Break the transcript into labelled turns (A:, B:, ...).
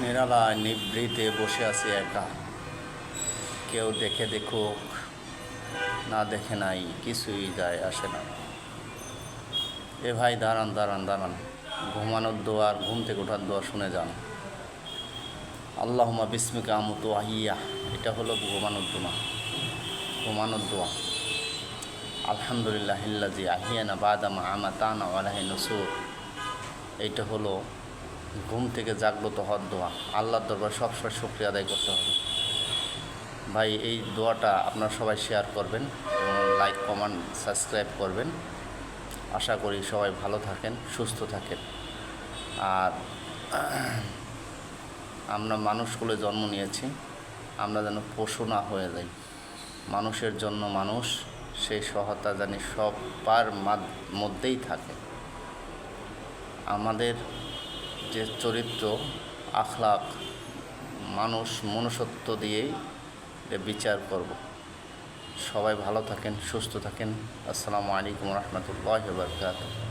A: নিরালায় নিভৃতে বসে আছি একা, কেউ দেখে দেখুক না দেখে নাই, কিছুই যায় আসে না। এ ভাই দাঁড়ান দাঁড়ান দাঁড়ান, ঘুমানোর দোয়া আর ঘুম থেকে ওঠার দোয়া শুনে যান। আল্লাহুম্মা বিসমিকা আমুতু আহিয়া, এটা হলো ঘুমানোর দোয়া। আলহামদুলিল্লাহিল্লাযী আহিয়ানা বাদা মা আমাতানা ওয়া ইলাইহি নুশুর, এইটা হলো ঘুম থেকে জাগ্রত হওয়ার দোয়া। আল্লাহর দরবার সবসময় শুকরিয়া আদায় করতে হবে। ভাই এই দোয়াটা আপনারা সবাই শেয়ার করবেন এবং লাইক কমেন্ট সাবস্ক্রাইব করবেন। আশা করি সবাই ভালো থাকেন, সুস্থ থাকেন। আর আমরা মানুষগুলো জন্ম নিয়েছি, আমরা যেন পশু না হয়ে যাই। মানুষের জন্য মানুষ, সেই সহায়তা জানি সবার মধ্যেই থাকে। আমাদের যে চরিত্র, আখলাক, মানুষ মনুষ্যত্ব দিয়েই বিচার করব। সবাই ভালো থাকেন, সুস্থ থাকেন। আসসালামু আলাইকুম ওয়া রাহমাতুল্লাহি ওয়া বারাকাতুহু।